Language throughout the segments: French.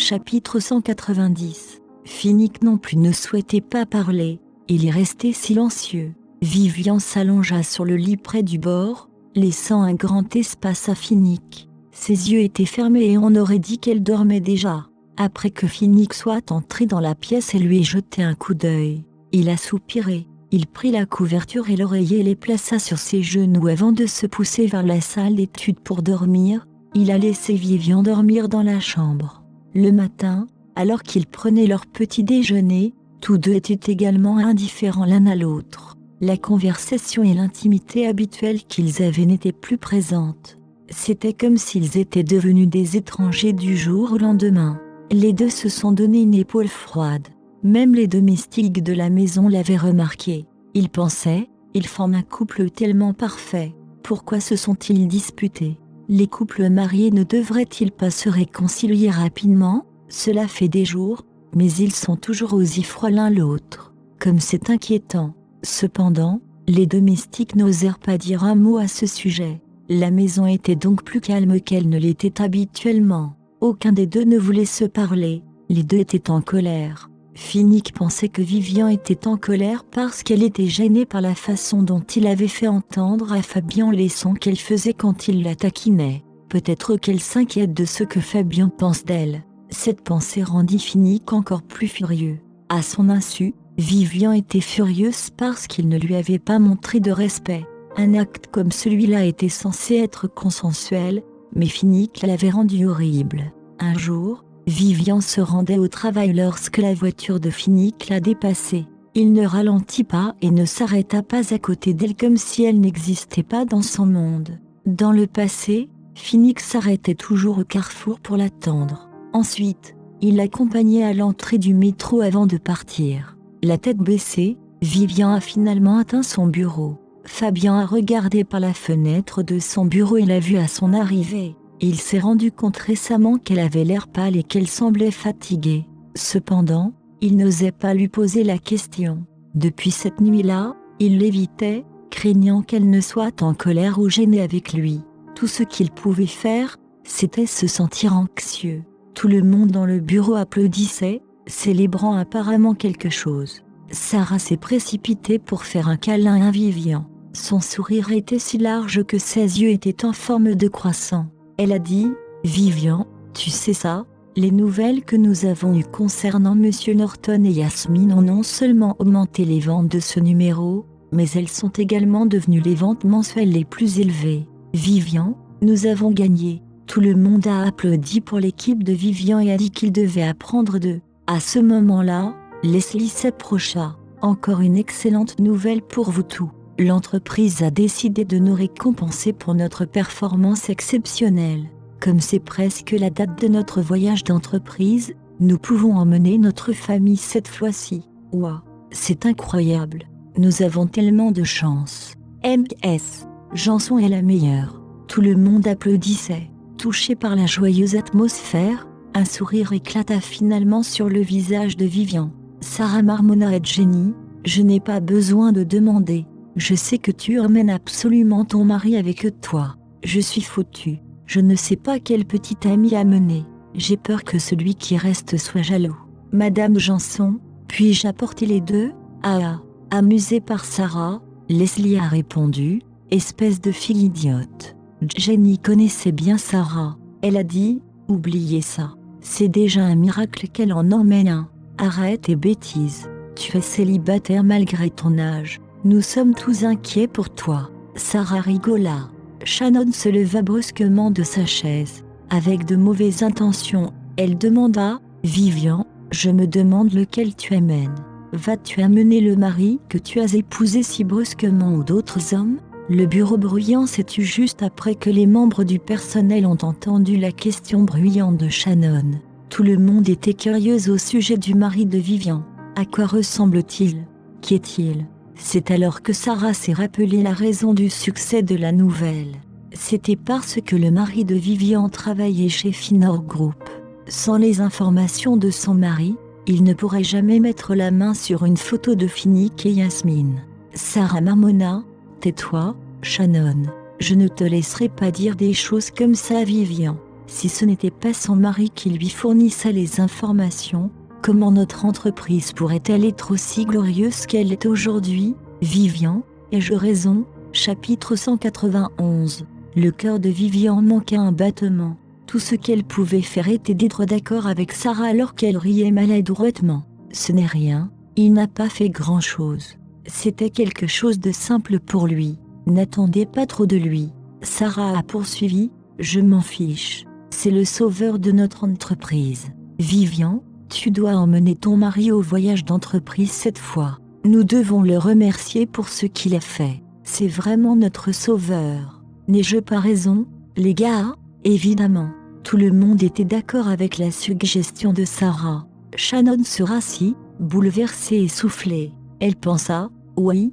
Chapitre 190. Finnick non plus ne souhaitait pas parler, il y restait silencieux. Vivian s'allongea sur le lit près du bord, laissant un grand espace à Finnick. Ses yeux étaient fermés et on aurait dit qu'elle dormait déjà. Après que Finnick soit entré dans la pièce et lui ait jeté un coup d'œil, il a soupiré. Il prit la couverture et l'oreiller et les plaça sur ses genoux avant de se pousser vers la salle d'études pour dormir. Il a laissé Vivian dormir dans la chambre. Le matin, alors qu'ils prenaient leur petit déjeuner, tous deux étaient également indifférents l'un à l'autre. La conversation et l'intimité habituelle qu'ils avaient n'étaient plus présentes. C'était comme s'ils étaient devenus des étrangers du jour au lendemain. Les deux se sont donné une épaule froide. Même les domestiques de la maison l'avaient remarqué. Ils pensaient, ils forment un couple tellement parfait. Pourquoi se sont-ils disputés ? Les couples mariés ne devraient-ils pas se réconcilier rapidement ? Cela fait des jours, mais ils sont toujours aussi froids l'un l'autre. Comme c'est inquiétant. Cependant, les domestiques n'osèrent pas dire un mot à ce sujet. La maison était donc plus calme qu'elle ne l'était habituellement. Aucun des deux ne voulait se parler. Les deux étaient en colère. Finnick pensait que Vivian était en colère parce qu'elle était gênée par la façon dont il avait fait entendre à Fabian les sons qu'elle faisait quand il la taquinait. Peut-être qu'elle s'inquiète de ce que Fabian pense d'elle. Cette pensée rendit Finnick encore plus furieux. À son insu, Vivian était furieuse parce qu'il ne lui avait pas montré de respect. Un acte comme celui-là était censé être consensuel, mais Finnick l'avait rendu horrible. Un jour, Vivian se rendait au travail lorsque la voiture de Finnick l'a dépassée. Il ne ralentit pas et ne s'arrêta pas à côté d'elle comme si elle n'existait pas dans son monde. Dans le passé, Finnick s'arrêtait toujours au carrefour pour l'attendre. Ensuite, il l'accompagnait à l'entrée du métro avant de partir. La tête baissée, Vivian a finalement atteint son bureau. Fabian a regardé par la fenêtre de son bureau et l'a vue à son arrivée. Il s'est rendu compte récemment qu'elle avait l'air pâle et qu'elle semblait fatiguée. Cependant, il n'osait pas lui poser la question. Depuis cette nuit-là, il l'évitait, craignant qu'elle ne soit en colère ou gênée avec lui. Tout ce qu'il pouvait faire, c'était se sentir anxieux. Tout le monde dans le bureau applaudissait, célébrant apparemment quelque chose. Sarah s'est précipitée pour faire un câlin à Vivian. Son sourire était si large que ses yeux étaient en forme de croissant. Elle a dit, « Vivian, tu sais ça, les nouvelles que nous avons eues concernant Monsieur Norton et Yasmine ont non seulement augmenté les ventes de ce numéro, mais elles sont également devenues les ventes mensuelles les plus élevées. Vivian, nous avons gagné. » Tout le monde a applaudi pour l'équipe de Vivian et a dit qu'il devait apprendre d'eux. À ce moment-là, Leslie s'approcha. « Encore une excellente nouvelle pour vous tous. L'entreprise a décidé de nous récompenser pour notre performance exceptionnelle. Comme c'est presque la date de notre voyage d'entreprise, nous pouvons emmener notre famille cette fois-ci. Ouah, c'est incroyable. Nous avons tellement de chance. MS, Janson est la meilleure. » Tout le monde applaudissait. Touché par la joyeuse atmosphère, un sourire éclata finalement sur le visage de Vivian. Sarah marmonna à Jenny, « Je n'ai pas besoin de demander. Je sais que tu emmènes absolument ton mari avec toi. Je suis foutue. Je ne sais pas quel petit ami amener. J'ai peur que celui qui reste soit jaloux. Madame Janson, puis-je apporter les deux ?» Ah, amusée par Sarah, Leslie a répondu, « Espèce de fille idiote. » Jenny connaissait bien Sarah. Elle a dit, « Oubliez ça. C'est déjà un miracle qu'elle en emmène un. Arrête tes bêtises. Tu es célibataire malgré ton âge. Nous sommes tous inquiets pour toi. » Sarah rigola. Shannon se leva brusquement de sa chaise. Avec de mauvaises intentions, elle demanda, « Vivian, je me demande lequel tu amènes. Vas-tu amener le mari que tu as épousé si brusquement ou d'autres hommes ?» Le bureau bruyant s'est tu juste après que les membres du personnel ont entendu la question bruyante de Shannon. Tout le monde était curieux au sujet du mari de Vivian. À quoi ressemble-t-il ? Qui est-il ? C'est alors que Sarah s'est rappelé la raison du succès de la nouvelle. C'était parce que le mari de Vivian travaillait chez Finor Group. Sans les informations de son mari, il ne pourrait jamais mettre la main sur une photo de Finnick et Yasmine. Sarah marmonna, « Tais-toi, Shannon. Je ne te laisserai pas dire des choses comme ça à Vivian. » Si ce n'était pas son mari qui lui fournissait les informations, comment notre entreprise pourrait-elle être aussi glorieuse qu'elle est aujourd'hui? Vivian, ai-je raison? Chapitre 191. Le cœur de Vivian manqua un battement. Tout ce qu'elle pouvait faire était d'être d'accord avec Sarah alors qu'elle riait maladroitement. Ce n'est rien, il n'a pas fait grand-chose. C'était quelque chose de simple pour lui. N'attendez pas trop de lui. Sarah a poursuivi, je m'en fiche. C'est le sauveur de notre entreprise. Vivian, tu dois emmener ton mari au voyage d'entreprise cette fois. Nous devons le remercier pour ce qu'il a fait. C'est vraiment notre sauveur. N'ai-je pas raison, les gars? Évidemment. Tout le monde était d'accord avec la suggestion de Sarah. Shannon se rassit, bouleversée et soufflée. Elle pensa, oui,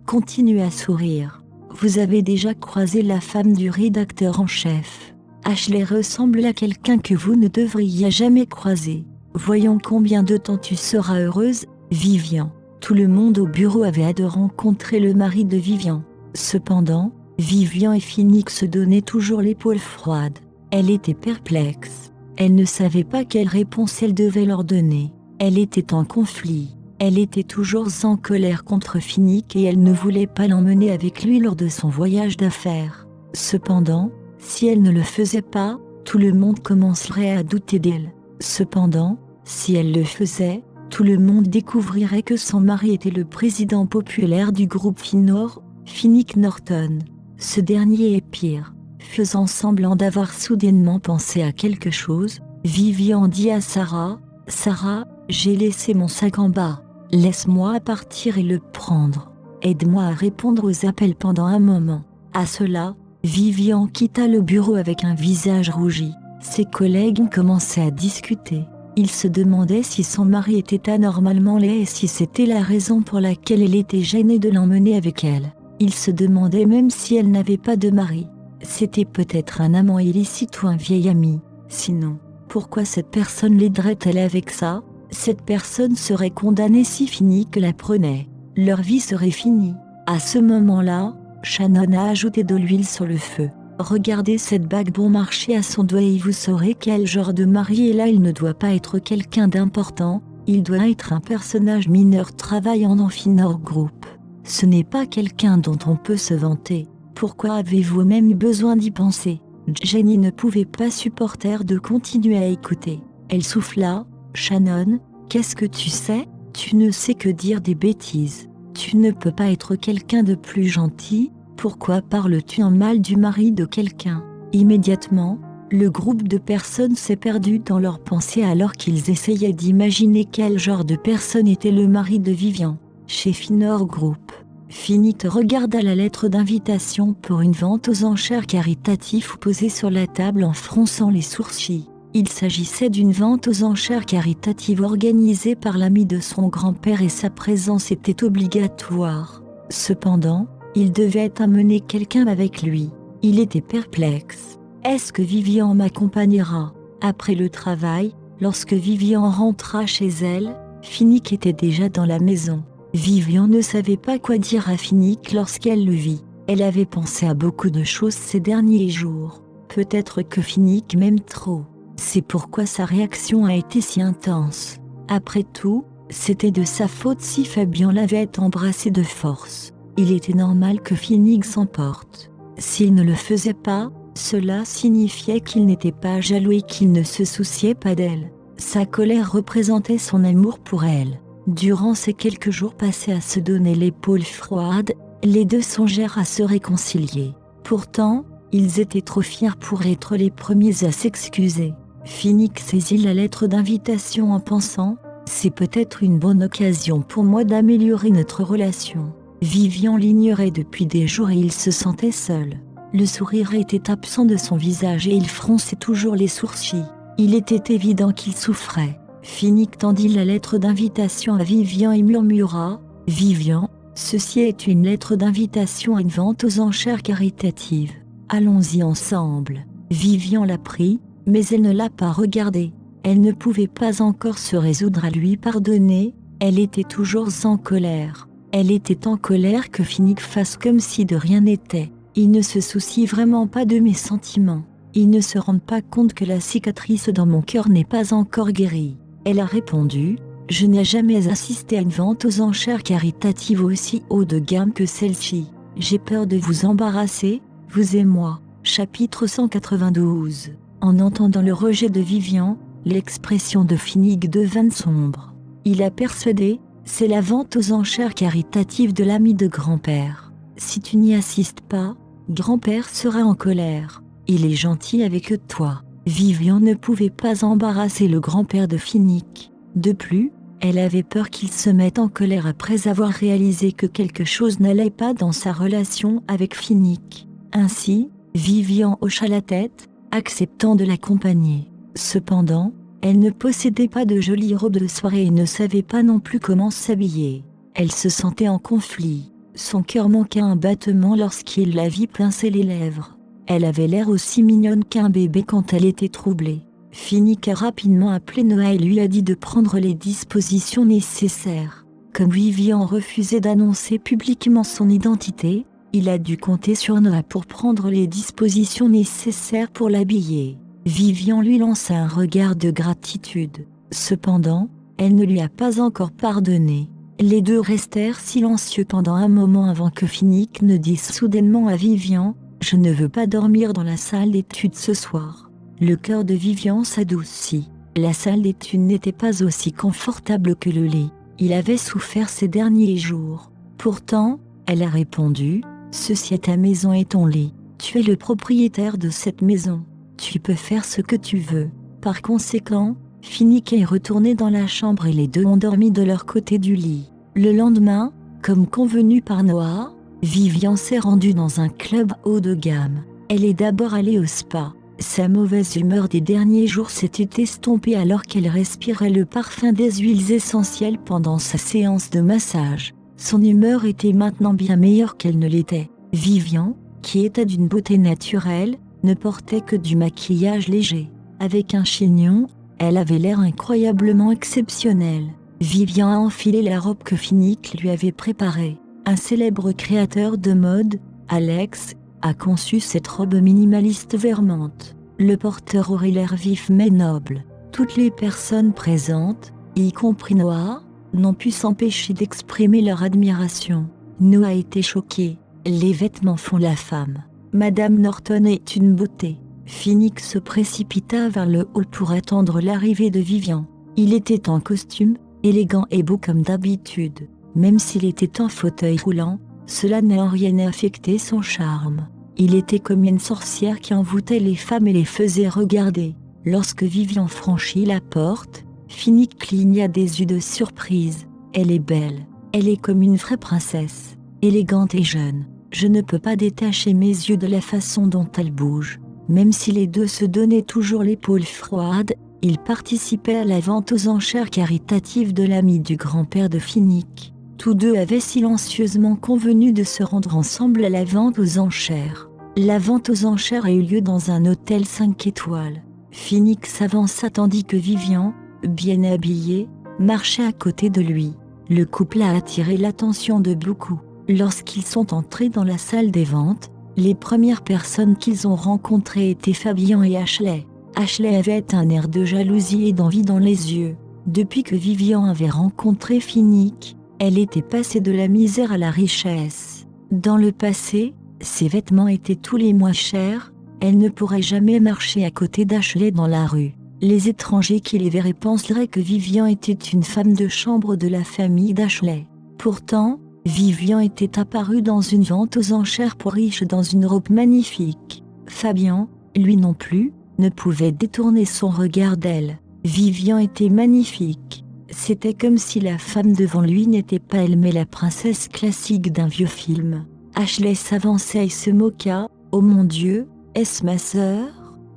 continue à sourire. Vous avez déjà croisé la femme du rédacteur en chef. Ashley ressemble à quelqu'un que vous ne devriez jamais croiser. Voyons combien de temps tu seras heureuse, Vivian. Tout le monde au bureau avait hâte de rencontrer le mari de Vivian. Cependant, Vivian et Phoenix se donnaient toujours l'épaule froide. Elle était perplexe. Elle ne savait pas quelle réponse elle devait leur donner. Elle était en conflit. Elle était toujours en colère contre Phoenix et elle ne voulait pas l'emmener avec lui lors de son voyage d'affaires. Cependant, si elle ne le faisait pas, tout le monde commencerait à douter d'elle. Cependant, si elle le faisait, tout le monde découvrirait que son mari était le président populaire du groupe Finor, Phoenix Norton. Ce dernier est pire. Faisant semblant d'avoir soudainement pensé à quelque chose, Vivian dit à Sarah, « Sarah, j'ai laissé mon sac en bas. Laisse-moi partir et le prendre. Aide-moi à répondre aux appels pendant un moment. » À cela, Vivian quitta le bureau avec un visage rougi. Ses collègues commençaient à discuter. Ils se demandaient si son mari était anormalement laid et si c'était la raison pour laquelle elle était gênée de l'emmener avec elle. Ils se demandaient même si elle n'avait pas de mari. C'était peut-être un amant illicite ou un vieil ami. Sinon, pourquoi cette personne l'aiderait-elle avec ça? Cette personne serait condamnée si Phoenix la prenait. Leur vie serait finie. À ce moment-là, Shannon a ajouté de l'huile sur le feu. Regardez cette bague bon marché à son doigt et vous saurez quel genre de mari est là. Il ne doit pas être quelqu'un d'important, il doit être un personnage mineur travaillant dans Finor Group. Ce n'est pas quelqu'un dont on peut se vanter. Pourquoi avez-vous même eu besoin d'y penser? Jenny ne pouvait pas supporter de continuer à écouter. Elle souffla, Shannon, qu'est-ce que tu sais? Tu ne sais que dire des bêtises. Tu ne peux pas être quelqu'un de plus gentil. Pourquoi parles-tu en mal du mari de quelqu'un? Immédiatement, le groupe de personnes s'est perdu dans leurs pensées alors qu'ils essayaient d'imaginer quel genre de personne était le mari de Vivian. Chez Finor Group, Phoenix regarda la lettre d'invitation pour une vente aux enchères caritative posée sur la table en fronçant les sourcils. Il s'agissait d'une vente aux enchères caritatives organisée par l'ami de son grand-père et sa présence était obligatoire. Cependant, il devait amener quelqu'un avec lui. Il était perplexe. Est-ce que Vivian m'accompagnera? Après le travail, lorsque Vivian rentra chez elle, Phoenix était déjà dans la maison. Vivian ne savait pas quoi dire à Phoenix lorsqu'elle le vit. Elle avait pensé à beaucoup de choses ces derniers jours. Peut-être que Phoenix m'aime trop. C'est pourquoi sa réaction a été si intense. Après tout, c'était de sa faute si Fabian l'avait embrassée de force. Il était normal que Phoenix s'emporte. S'il ne le faisait pas, cela signifiait qu'il n'était pas jaloux et qu'il ne se souciait pas d'elle. Sa colère représentait son amour pour elle. Durant ces quelques jours passés à se donner l'épaule froide, les deux songèrent à se réconcilier. Pourtant, ils étaient trop fiers pour être les premiers à s'excuser. Phoenix saisit la lettre d'invitation en pensant « C'est peut-être une bonne occasion pour moi d'améliorer notre relation ». Vivian l'ignorait depuis des jours et il se sentait seul. Le sourire était absent de son visage et il fronçait toujours les sourcils. Il était évident qu'il souffrait. Phoenix tendit la lettre d'invitation à Vivian et murmura « Vivian, ceci est une lettre d'invitation à une vente aux enchères caritatives. Allons-y ensemble. » Vivian la prit, mais elle ne l'a pas regardée. Elle ne pouvait pas encore se résoudre à lui pardonner, elle était toujours en colère. Elle était en colère que Phoenix fasse comme si de rien n'était. Il ne se soucie vraiment pas de mes sentiments. Ils ne se rendent pas compte que la cicatrice dans mon cœur n'est pas encore guérie. Elle a répondu, je n'ai jamais assisté à une vente aux enchères caritative aussi haut de gamme que celle-ci. J'ai peur de vous embarrasser, vous et moi. Chapitre 192. En entendant le rejet de Vivian, l'expression de Finnick devint sombre. Il a persuadé, c'est la vente aux enchères caritative de l'ami de grand-père. Si tu n'y assistes pas, grand-père sera en colère. Il est gentil avec toi. Vivian ne pouvait pas embarrasser le grand-père de Finnick. De plus, elle avait peur qu'il se mette en colère après avoir réalisé que quelque chose n'allait pas dans sa relation avec Finnick. Ainsi, Vivian hocha la tête, acceptant de l'accompagner. Cependant, elle ne possédait pas de jolie robe de soirée et ne savait pas non plus comment s'habiller. Elle se sentait en conflit. Son cœur manqua un battement lorsqu'il la vit pincer les lèvres. Elle avait l'air aussi mignonne qu'un bébé quand elle était troublée. Finnick a rapidement appelé Noah et lui a dit de prendre les dispositions nécessaires. Comme Vivian refusait d'annoncer publiquement son identité, il a dû compter sur Noah pour prendre les dispositions nécessaires pour l'habiller. Vivian lui lança un regard de gratitude. Cependant, elle ne lui a pas encore pardonné. Les deux restèrent silencieux pendant un moment avant que Finnick ne dise soudainement à Vivian, « Je ne veux pas dormir dans la salle d'études ce soir. » Le cœur de Vivian s'adoucit. La salle d'études n'était pas aussi confortable que le lit. Il avait souffert ces derniers jours. Pourtant, elle a répondu, « Ceci est ta maison et ton lit. Tu es le propriétaire de cette maison. Tu peux faire ce que tu veux. » Par conséquent, Finnick est retourné dans la chambre et les deux ont dormi de leur côté du lit. Le lendemain, comme convenu par Noah, Vivian s'est rendue dans un club haut de gamme. Elle est d'abord allée au spa. Sa mauvaise humeur des derniers jours s'était estompée alors qu'elle respirait le parfum des huiles essentielles pendant sa séance de massage. Son humeur était maintenant bien meilleure qu'elle ne l'était. Vivian, qui était d'une beauté naturelle, ne portait que du maquillage léger. Avec un chignon, elle avait l'air incroyablement exceptionnelle. Vivian a enfilé la robe que Finnick lui avait préparée. Un célèbre créateur de mode, Alex, a conçu cette robe minimaliste vermante. Le porteur aurait l'air vif mais noble. Toutes les personnes présentes, y compris Noah, n'ont pu s'empêcher d'exprimer leur admiration. Noah était choqué. Les vêtements font la femme. Madame Norton est une beauté. Finnick se précipita vers le hall pour attendre l'arrivée de Vivian. Il était en costume, élégant et beau comme d'habitude. Même s'il était en fauteuil roulant, cela n'a en rien affecté son charme. Il était comme une sorcière qui envoûtait les femmes et les faisait regarder. Lorsque Vivian franchit la porte, Finnick cligna des yeux de surprise. Elle est belle. Elle est comme une vraie princesse, élégante et jeune. Je ne peux pas détacher mes yeux de la façon dont elle bouge. Même si les deux se donnaient toujours l'épaule froide, ils participaient à la vente aux enchères caritatives de l'ami du grand-père de Finnick. Tous deux avaient silencieusement convenu de se rendre ensemble à la vente aux enchères. La vente aux enchères a eu lieu dans un hôtel 5 étoiles. Finnick s'avança tandis que Vivian, bien habillée, marchait à côté de lui. Le couple a attiré l'attention de beaucoup. Lorsqu'ils sont entrés dans la salle des ventes, les premières personnes qu'ils ont rencontrées étaient Fabian et Ashley. Ashley avait un air de jalousie et d'envie dans les yeux. Depuis que Vivian avait rencontré Finnick, elle était passée de la misère à la richesse. Dans le passé, ses vêtements étaient tous les mois chers, elle ne pourrait jamais marcher à côté d'Ashley dans la rue. Les étrangers qui les verraient penseraient que Vivian était une femme de chambre de la famille d'Ashley. Pourtant, Vivian était apparue dans une vente aux enchères pour riches dans une robe magnifique. Fabian, lui non plus, ne pouvait détourner son regard d'elle. Vivian était magnifique. C'était comme si la femme devant lui n'était pas elle mais la princesse classique d'un vieux film. Ashley s'avança et se moqua. « Oh mon Dieu, est-ce ma sœur ?»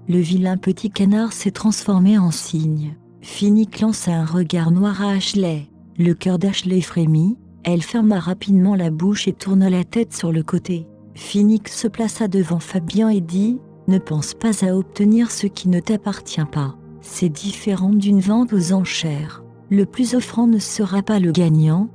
Le vilain petit canard s'est transformé en cygne. Finnick lança un regard noir à Ashley. Le cœur d'Ashley frémit. Elle ferma rapidement la bouche et tourna la tête sur le côté. Finnick se plaça devant Fabian et dit « Ne pense pas à obtenir ce qui ne t'appartient pas. C'est différent d'une vente aux enchères. Le plus offrant ne sera pas le gagnant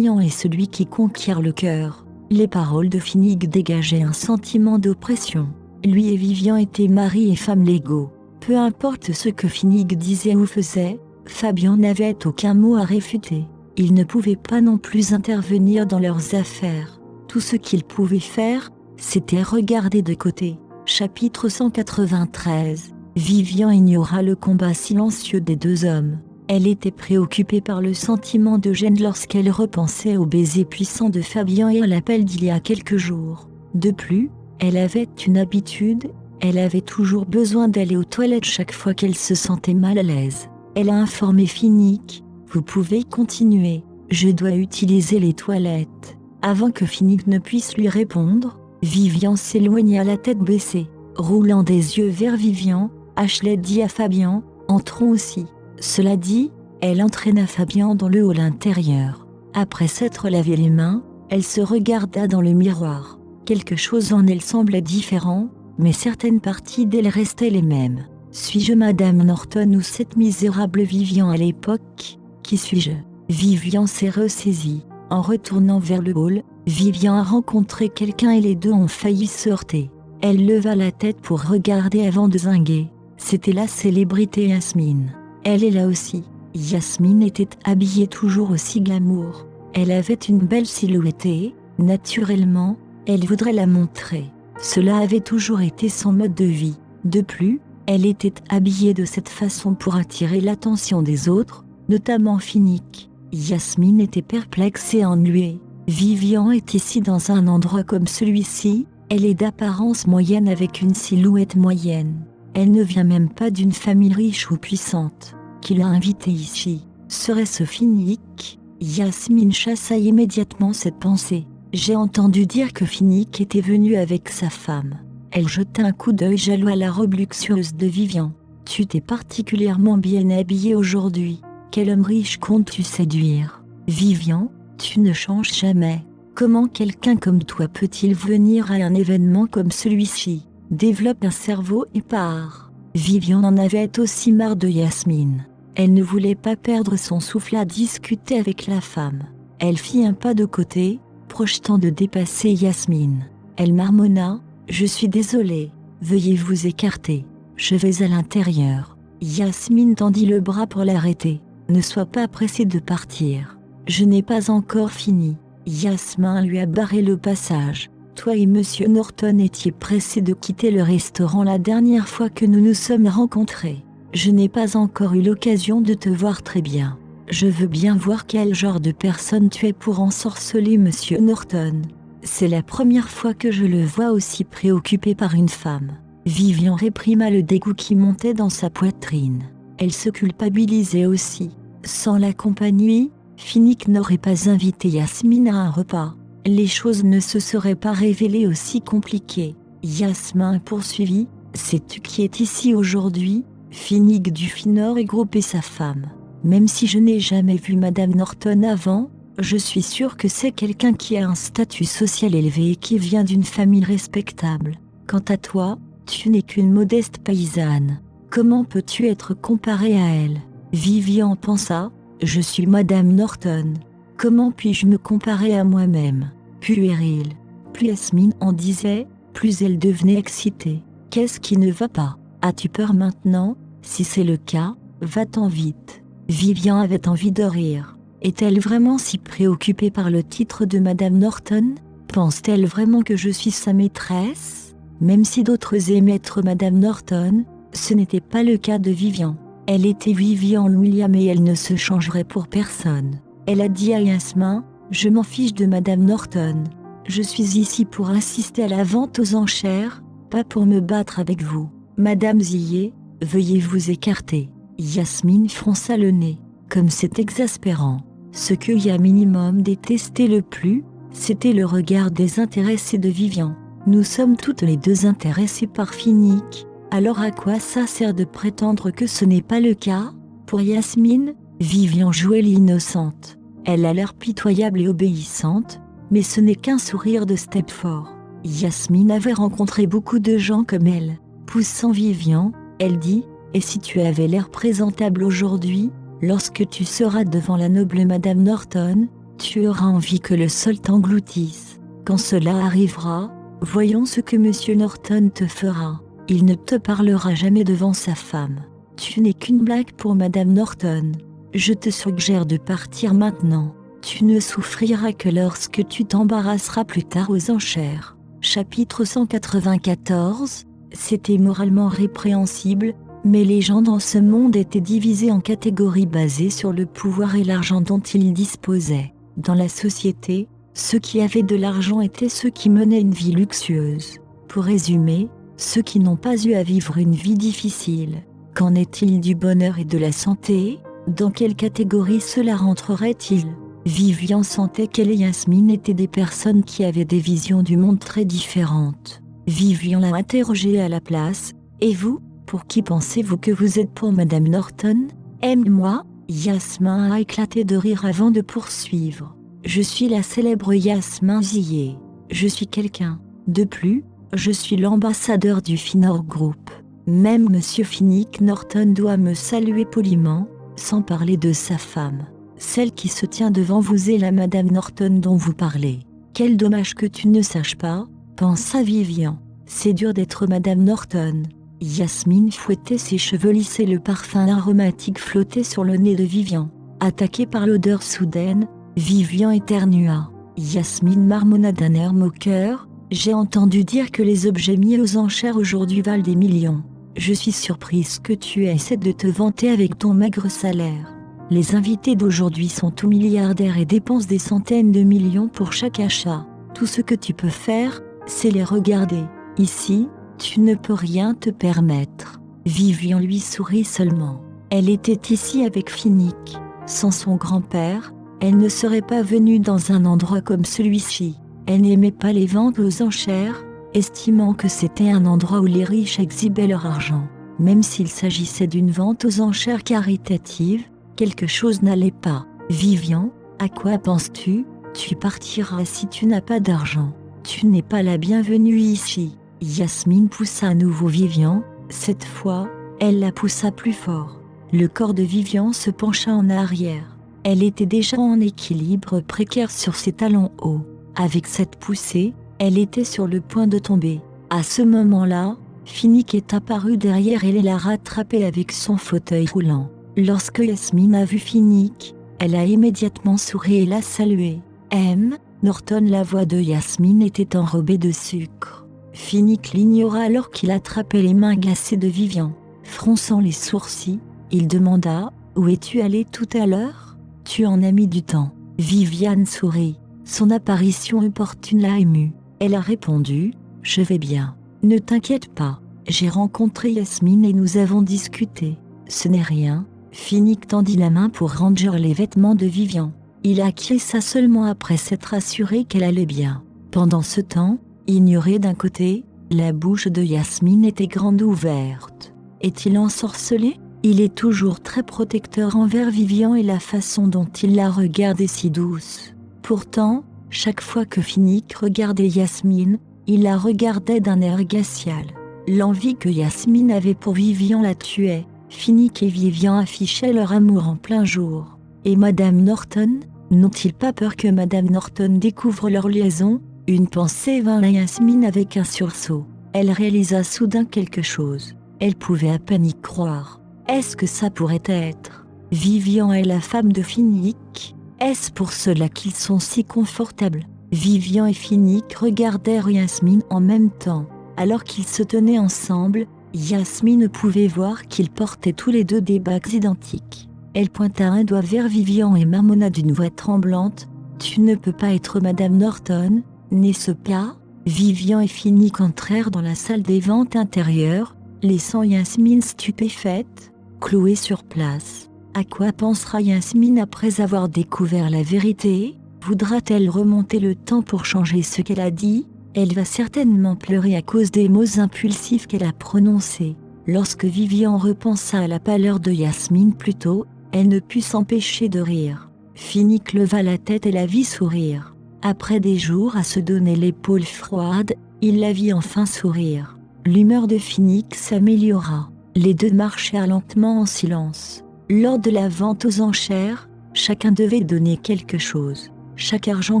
est celui qui conquiert le cœur. » Les paroles de Finnick dégageaient un sentiment d'oppression. Lui et Vivian étaient mari et femme légaux. Peu importe ce que Finnick disait ou faisait, Fabian n'avait aucun mot à réfuter. Il ne pouvait pas non plus intervenir dans leurs affaires. Tout ce qu'il pouvait faire, c'était regarder de côté. Chapitre 193. Vivian ignora le combat silencieux des deux hommes. Elle était préoccupée par le sentiment de gêne lorsqu'elle repensait au baiser puissant de Fabian et à l'appel d'il y a quelques jours. De plus, elle avait une habitude, elle avait toujours besoin d'aller aux toilettes chaque fois qu'elle se sentait mal à l'aise. Elle a informé Finnick. Vous pouvez continuer, je dois utiliser les toilettes. Avant que Finnick ne puisse lui répondre, Vivian s'éloigna la tête baissée. Roulant des yeux vers Vivian, Ashley dit à Fabian, entrons aussi. Cela dit, elle entraîna Fabian dans le hall intérieur. Après s'être lavé les mains, elle se regarda dans le miroir. Quelque chose en elle semblait différent, mais certaines parties d'elle restaient les mêmes. Suis-je Madame Norton ou cette misérable Vivian à l'époque? Qui suis-je? Vivian s'est ressaisie. En retournant vers le hall, Vivian a rencontré quelqu'un et les deux ont failli se heurter. Elle leva la tête pour regarder avant de zinguer. C'était la célébrité Yasmine. Elle est là aussi. Yasmine était habillée toujours aussi glamour. Elle avait une belle silhouette et, naturellement, elle voudrait la montrer. Cela avait toujours été son mode de vie. De plus, elle était habillée de cette façon pour attirer l'attention des autres, notamment Finnick. Yasmine était perplexe et ennuyée. Vivian est ici dans un endroit comme celui-ci, elle est d'apparence moyenne avec une silhouette moyenne. Elle ne vient même pas d'une famille riche ou puissante. Qui l'a invitée ici? Serait-ce Finnick? Yasmine chassa immédiatement cette pensée. J'ai entendu dire que Finnick était venu avec sa femme. Elle jeta un coup d'œil jaloux à la robe luxueuse de Vivian. Tu t'es particulièrement bien habillée aujourd'hui. Quel homme riche comptes-tu séduire? Vivian, tu ne changes jamais. Comment quelqu'un comme toi peut-il venir à un événement comme celui-ci? Développe un cerveau épars. Vivian en avait aussi marre de Yasmine. Elle ne voulait pas perdre son souffle à discuter avec la femme. Elle fit un pas de côté, projetant de dépasser Yasmine. Elle marmonna, « Je suis désolée, veuillez vous écarter, je vais à l'intérieur. » Yasmine tendit le bras pour l'arrêter. « Ne sois pas pressée de partir. Je n'ai pas encore fini. » Yasmine lui a barré le passage. « Toi et Monsieur Norton étiez pressés de quitter le restaurant la dernière fois que nous nous sommes rencontrés. Je n'ai pas encore eu l'occasion de te voir très bien. Je veux bien voir quel genre de personne tu es pour ensorceler Monsieur Norton. C'est la première fois que je le vois aussi préoccupé par une femme. » Vivian réprima le dégoût qui montait dans sa poitrine. Elle se culpabilisait aussi. Sans la compagnie, Finnick n'aurait pas invité Yasmine à un repas. Les choses ne se seraient pas révélées aussi compliquées. Yasmine poursuivit, « Sais-tu qui est ici aujourd'hui? » Finnick Duffinor et Groupe et sa femme. « Même si je n'ai jamais vu Madame Norton avant, je suis sûre que c'est quelqu'un qui a un statut social élevé et qui vient d'une famille respectable. Quant à toi, tu n'es qu'une modeste paysanne. Comment peux-tu être comparée à elle? » Vivian pensa, « Je suis Madame Norton. Comment puis-je me comparer à moi-même? » Puéril. Plus Yasmine en disait, plus elle devenait excitée. « Qu'est-ce qui ne va pas? As-tu peur maintenant? Si c'est le cas, va-t'en vite. » Vivian avait envie de rire. Est-elle vraiment si préoccupée par le titre de Madame Norton? Pense-t-elle vraiment que je suis sa maîtresse? Même si d'autres aimaient être Madame Norton, ce n'était pas le cas de Vivian. Elle était Vivian William et elle ne se changerait pour personne. Elle a dit à Yasmine, « Je m'en fiche de Madame Norton. Je suis ici pour assister à la vente aux enchères, pas pour me battre avec vous. Madame Zillier, veuillez vous écarter. » Yasmine fronça le nez. Comme c'est exaspérant. Ce qu'il y a minimum détesté le plus, c'était le regard désintéressé de Vivian. Nous sommes toutes les deux intéressées par Finnick, alors à quoi ça sert de prétendre que ce n'est pas le cas? Pour Yasmine, Vivian jouait l'innocente. Elle a l'air pitoyable et obéissante, mais ce n'est qu'un sourire de Stepford. Yasmine avait rencontré beaucoup de gens comme elle. Poussant Vivian, elle dit, « Et si tu avais l'air présentable aujourd'hui, lorsque tu seras devant la noble Madame Norton, tu auras envie que le sol t'engloutisse. Quand cela arrivera, Voyons ce que Monsieur Norton te fera. Il ne te parlera jamais devant sa femme. Tu n'es qu'une blague pour Madame Norton. Je te suggère de partir maintenant. Tu ne souffriras que lorsque tu t'embarrasseras plus tard aux enchères. Chapitre 194. C'était moralement répréhensible, mais les gens dans ce monde étaient divisés en catégories basées sur le pouvoir et l'argent dont ils disposaient. Dans la société, ceux qui avaient de l'argent étaient ceux qui menaient une vie luxueuse. Pour résumer, ceux qui n'ont pas eu à vivre une vie difficile. Qu'en est-il du bonheur et de la santé? Dans quelle catégorie cela rentrerait-il? Vivian sentait qu'elle et Yasmine étaient des personnes qui avaient des visions du monde très différentes. Vivian l'a interrogée à la place. « Et vous, pour qui pensez-vous que vous êtes pour Madame Norton ?»« Aime-moi » Yasmin a éclaté de rire avant de poursuivre. « Je suis la célèbre Yasmin Ziyeh. Je suis quelqu'un. De plus, je suis l'ambassadeur du Finor Group. Même Monsieur Finnick Norton doit me saluer poliment, sans parler de sa femme. Celle qui se tient devant vous est la Madame Norton dont vous parlez. Quel dommage que tu ne saches pas, pensa Vivian. C'est dur d'être Madame Norton. » Yasmine fouettait ses cheveux lissés et le parfum aromatique flottait sur le nez de Vivian. Attaquée par l'odeur soudaine, Vivian éternua. Yasmine marmonna d'un air moqueur. « J'ai entendu dire que les objets mis aux enchères aujourd'hui valent des millions. Je suis surprise que tu essaies de te vanter avec ton maigre salaire. Les invités d'aujourd'hui sont tous milliardaires et dépensent des centaines de millions pour chaque achat. Tout ce que tu peux faire, c'est les regarder. Ici, tu ne peux rien te permettre. » Vivian lui sourit seulement. Elle était ici avec Finnick. Sans son grand-père, elle ne serait pas venue dans un endroit comme celui-ci. Elle n'aimait pas les ventes aux enchères, estimant que c'était un endroit où les riches exhibaient leur argent. Même s'il s'agissait d'une vente aux enchères caritative, quelque chose n'allait pas. « Vivian, à quoi penses-tu? Tu partiras si tu n'as pas d'argent. Tu n'es pas la bienvenue ici. » Yasmine poussa à nouveau Vivian. Cette fois, elle la poussa plus fort. Le corps de Vivian se pencha en arrière. Elle était déjà en équilibre précaire sur ses talons hauts. Avec cette poussée, elle était sur le point de tomber. À ce moment-là, Finnick est apparu derrière elle et l'a rattrapée avec son fauteuil roulant. Lorsque Yasmine a vu Finnick, elle a immédiatement souri et l'a salué. « M. Norton » La voix de Yasmine était enrobée de sucre. Finnick l'ignora alors qu'il attrapait les mains glacées de Vivian. Fronçant les sourcils, il demanda « Où es-tu allé tout à l'heure? Tu en as mis du temps. » Viviane sourit. Son apparition opportune l'a émue. Elle a répondu « Je vais bien. Ne t'inquiète pas. J'ai rencontré Yasmine et nous avons discuté. Ce n'est rien. » Finnick tendit la main pour ranger les vêtements de Vivian. Il acquiesça seulement après s'être assuré qu'elle allait bien. Pendant ce temps, ignorée d'un côté, la bouche de Yasmine était grande ouverte. Est-il ensorcelé? Il est toujours très protecteur envers Vivian et la façon dont il la regarde est si douce. Pourtant, chaque fois que Finnick regardait Yasmine, il la regardait d'un air glacial. L'envie que Yasmine avait pour Vivian la tuait. Finnick et Vivian affichaient leur amour en plein jour. Et Madame Norton, n'ont-ils pas peur que Madame Norton découvre leur liaison? Une pensée vint à Yasmine avec un sursaut. Elle réalisa soudain quelque chose. Elle pouvait à peine y croire. Est-ce que ça pourrait être Vivian est la femme de Finnick? Est-ce pour cela qu'ils sont si confortables? Vivian et Finnick regardèrent Yasmine en même temps. Alors qu'ils se tenaient ensemble, Yasmine pouvait voir qu'ils portaient tous les deux des bagues identiques. Elle pointa un doigt vers Vivian et marmonna d'une voix tremblante. « Tu ne peux pas être Madame Norton, n'est-ce pas ?» Vivian et Finnick entrèrent dans la salle des ventes intérieures, laissant Yasmine stupéfaite, clouée sur place. À quoi pensera Yasmine après avoir découvert la vérité? Voudra-t-elle remonter le temps pour changer ce qu'elle a dit? Elle va certainement pleurer à cause des mots impulsifs qu'elle a prononcés. Lorsque Vivian repensa à la pâleur de Yasmine plus tôt, elle ne put s'empêcher de rire. Finnick leva la tête et la vit sourire. Après des jours à se donner l'épaule froide, il la vit enfin sourire. L'humeur de Finnick s'améliora. Les deux marchèrent lentement en silence. Lors de la vente aux enchères, chacun devait donner quelque chose. Chaque argent